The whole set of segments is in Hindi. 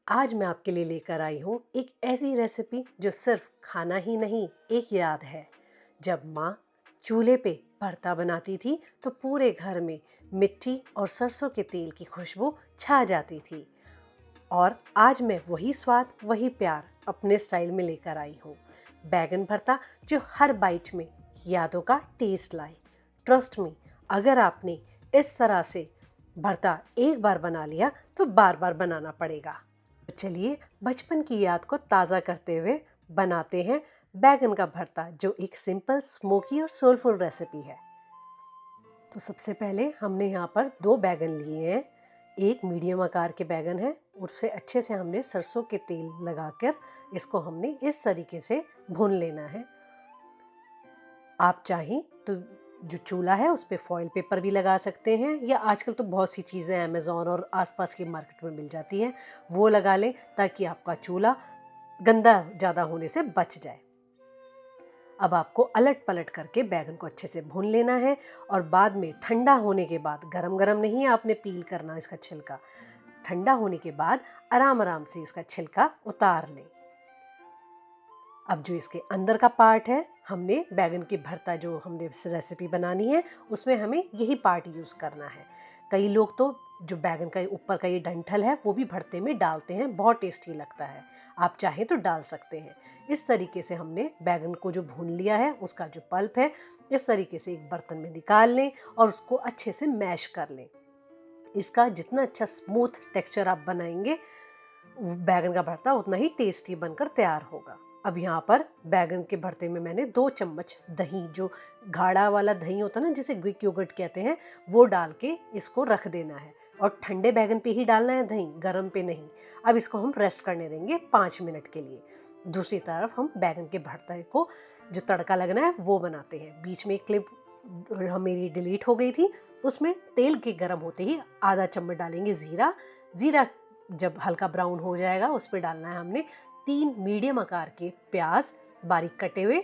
आज मैं आपके लिए लेकर आई हूँ एक ऐसी रेसिपी जो सिर्फ खाना ही नहीं, एक याद है। जब माँ चूल्हे पे भरता बनाती थी तो पूरे घर में मिट्टी और सरसों के तेल की खुशबू छा जाती थी। और आज मैं वही स्वाद, वही प्यार अपने स्टाइल में लेकर आई हूँ। बैगन भरता जो हर बाइट में यादों का टेस्ट लाए। ट्रस्ट मी, अगर आपने इस तरह से भरता एक बार बना लिया तो बार बार बनाना पड़ेगा। तो चलिए बचपन की याद को ताज़ा करते हुए बनाते हैं बैगन का भरता, जो एक सिंपल, स्मोकी और सोलफुल रेसिपी है। तो सबसे पहले हमने यहाँ पर 2 बैगन लिए हैं। एक मीडियम आकार के बैगन है, उससे अच्छे से हमने सरसों के तेल लगाकर इसको हमने इस तरीके से भून लेना है। आप चाहें तो जो चूल्हा है उस पे फॉइल पेपर भी लगा सकते हैं, या आजकल तो बहुत सी चीज़ें अमेज़ॉन और आसपास की मार्केट में मिल जाती हैं, वो लगा लें ताकि आपका चूल्हा गंदा ज़्यादा होने से बच जाए। अब आपको अलट पलट करके बैगन को अच्छे से भून लेना है और बाद में ठंडा होने के बाद, गरम गरम नहीं आपने पील करना इसका छिलका, ठंडा होने के बाद आराम आराम से इसका छिलका उतार लें। अब जो इसके अंदर का पार्ट है, हमने बैगन की भरता जो हमने रेसिपी बनानी है उसमें हमें यही पार्ट यूज़ करना है। कई लोग तो जो बैगन का ऊपर का ये डंठल है वो भी भरते में डालते हैं, बहुत टेस्टी लगता है। आप चाहें तो डाल सकते हैं। इस तरीके से हमने बैगन को जो भून लिया है उसका जो पल्प है इस तरीके से एक बर्तन में निकाल लें और उसको अच्छे से मैश कर लें। इसका जितना अच्छा स्मूथ टेक्सचर आप बनाएंगे बैगन का भरता उतना ही टेस्टी बनकर तैयार होगा। अब यहाँ पर बैगन के भरते में मैंने 2 चम्मच दही, जो गाढ़ा वाला दही होता है ना जिसे ग्रीक योगर्ट कहते हैं, वो डाल के इसको रख देना है। और ठंडे बैगन पे ही डालना है दही, गरम पे नहीं। अब इसको हम रेस्ट करने देंगे 5 मिनट के लिए। दूसरी तरफ हम बैगन के भरते को जो तड़का लगना है वो बनाते हैं। बीच में एक क्लिप मेरी डिलीट हो गई थी, उसमें तेल के गर्म होते ही आधा चम्मच डालेंगे ज़ीरा। ज़ीरा जब हल्का ब्राउन हो जाएगा उस पर डालना है हमने 3 मीडियम आकार के प्याज बारीक कटे हुए,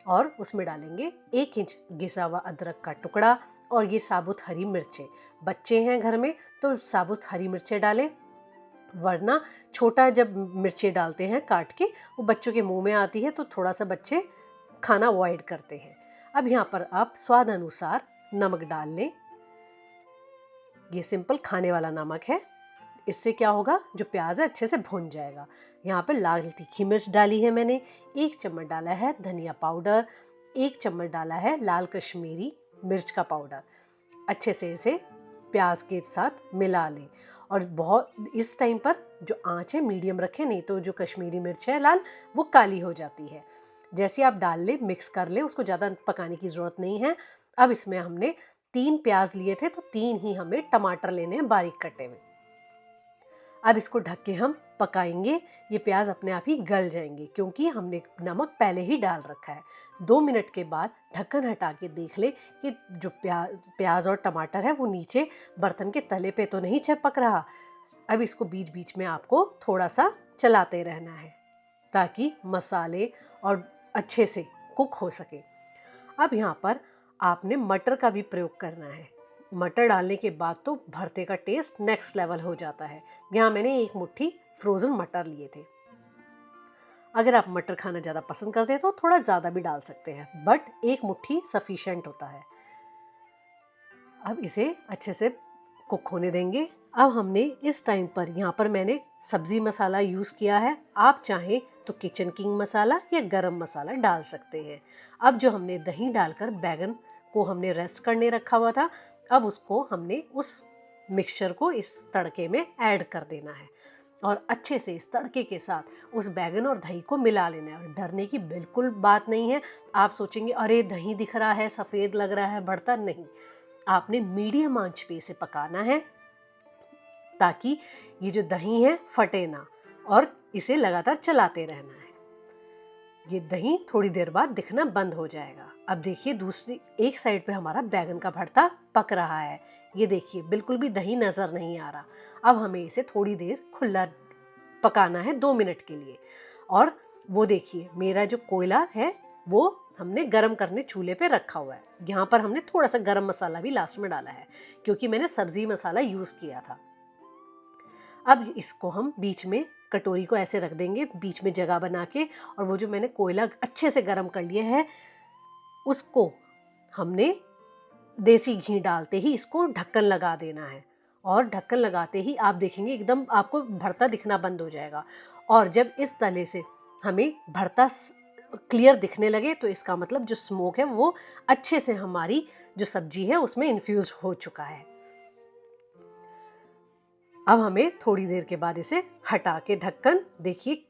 और उसमें डालेंगे 1 इंच घिसा हुआ अदरक का टुकड़ा और ये साबुत हरी मिर्चें। बच्चे हैं घर में तो साबुत हरी मिर्चें डालें, वरना छोटा जब मिर्चें डालते हैं काट के वो बच्चों के मुंह में आती है तो थोड़ा सा बच्चे खाना अवॉइड करते हैं। अब यहाँ पर आप स्वाद अनुसार नमक डाल लें। ये सिंपल खाने वाला नमक है। इससे क्या होगा, जो प्याज है अच्छे से भुन जाएगा। यहाँ पर लाल तीखी मिर्च डाली है मैंने, 1 चम्मच डाला है धनिया पाउडर, 1 चम्मच डाला है लाल कश्मीरी मिर्च का पाउडर। अच्छे से इसे प्याज के साथ मिला लें और बहुत इस टाइम पर जो आंच है मीडियम रखें, नहीं तो जो कश्मीरी मिर्च है लाल वो काली हो जाती है। जैसे आप डाल लें, मिक्स कर लें, उसको ज़्यादा पकाने की ज़रूरत नहीं है। अब इसमें हमने 3 प्याज लिए थे तो 3 ही हमें टमाटर लेने हैं बारीक कटे हुए। अब इसको ढक के हम पकाएंगे। ये प्याज अपने आप ही गल जाएंगे क्योंकि हमने नमक पहले ही डाल रखा है। 2 मिनट के बाद ढक्कन हटा के देख ले कि जो प्याज और टमाटर है वो नीचे बर्तन के तले पे तो नहीं चिपक रहा। अब इसको बीच बीच में आपको थोड़ा सा चलाते रहना है ताकि मसाले और अच्छे से कुक हो सके। अब यहाँ पर आपने मटर का भी प्रयोग करना है। मटर डालने के बाद तो भरते का टेस्ट नेक्स्ट लेवल हो जाता है। यहाँ मैंने 1 मुट्ठी फ्रोज़न मटर लिए थे। अगर आप मटर खाना ज़्यादा पसंद करते हैं तो थोड़ा ज़्यादा भी डाल सकते हैं, बट 1 मुट्ठी सफिशिएंट होता है। अब इसे अच्छे से कुक होने देंगे। अब हमने इस टाइम पर यहाँ पर मैंने सब्ज़ी मसाला यूज़ किया है। आप चाहें तो किचन किंग मसाला या गरम मसाला डाल सकते हैं। अब जो हमने दही डालकर बैगन को हमने रेस्ट करने रखा हुआ था, अब उसको हमने उस मिक्सचर को इस तड़के में ऐड कर देना है और अच्छे से इस तड़के के साथ उस बैगन और दही को मिला लेना है। और डरने की बिल्कुल बात नहीं है। आप सोचेंगे अरे दही दिख रहा है, सफ़ेद लग रहा है भरता, नहीं। आपने मीडियम आंच पे इसे पकाना है ताकि ये जो दही है फटे ना, और इसे लगातार चलाते रहना है। ये दही थोड़ी देर बाद दिखना बंद हो जाएगा। अब देखिए दूसरी एक साइड पे हमारा बैगन का भरता पक रहा है। ये देखिए बिल्कुल भी दही नज़र नहीं आ रहा। अब हमें इसे थोड़ी देर खुला पकाना है 2 मिनट के लिए। और वो देखिए मेरा जो कोयला है वो हमने गरम करने चूल्हे पे रखा हुआ है। यहाँ पर हमने थोड़ा सा गरम मसाला भी लास्ट में डाला है क्योंकि मैंने सब्जी मसाला यूज़ किया था। अब इसको हम बीच में कटोरी को ऐसे रख देंगे बीच में जगह बना के, और वो जो मैंने कोयला अच्छे से गर्म कर लिया है उसको हमने देसी घी डालते ही इसको ढक्कन लगा देना है। और ढक्कन लगाते ही आप देखेंगे एकदम आपको भरता दिखना बंद हो जाएगा। और जब इस तले से हमें भरता क्लियर दिखने लगे तो इसका मतलब जो स्मोक है वो अच्छे से हमारी जो सब्जी है उसमें इन्फ्यूज हो चुका है। अब हमें थोड़ी देर के बाद इसे हटा के ढक्कन देखिए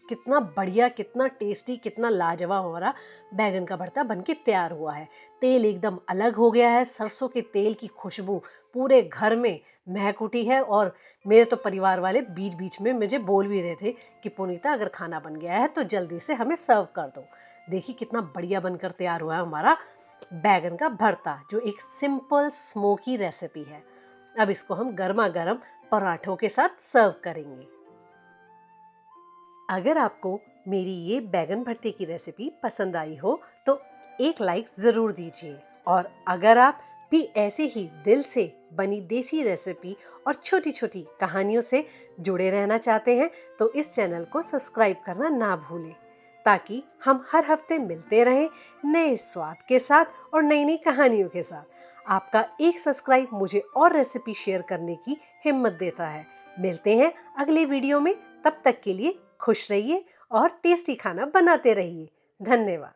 कितना बढ़िया, कितना टेस्टी, कितना लाजवाब हमारा बैगन का भरता बनके तैयार हुआ है। तेल एकदम अलग हो गया है, सरसों के तेल की खुशबू पूरे घर में महक उठी है। और मेरे तो परिवार वाले बीच बीच में मुझे बोल भी रहे थे कि पुनीता अगर खाना बन गया है तो जल्दी से हमें सर्व कर दो। देखिए कितना बढ़िया बनकर तैयार हुआ है हमारा बैगन का भरता, जो एक सिंपल स्मोकी रेसिपी है। अब इसको हम गर्मा गर्म पराठों के साथ सर्व करेंगे। अगर आपको मेरी ये बैगन भरते की रेसिपी पसंद आई हो तो एक लाइक ज़रूर दीजिए। और अगर आप भी ऐसे ही दिल से बनी देसी रेसिपी और छोटी छोटी कहानियों से जुड़े रहना चाहते हैं तो इस चैनल को सब्सक्राइब करना ना भूलें, ताकि हम हर हफ्ते मिलते रहें नए स्वाद के साथ और नई नई कहानियों के साथ। आपका एक सब्सक्राइब मुझे और रेसिपी शेयर करने की हिम्मत देता है। मिलते हैं अगले वीडियो में, तब तक के लिए खुश रहिए और टेस्टी खाना बनाते रहिए। धन्यवाद।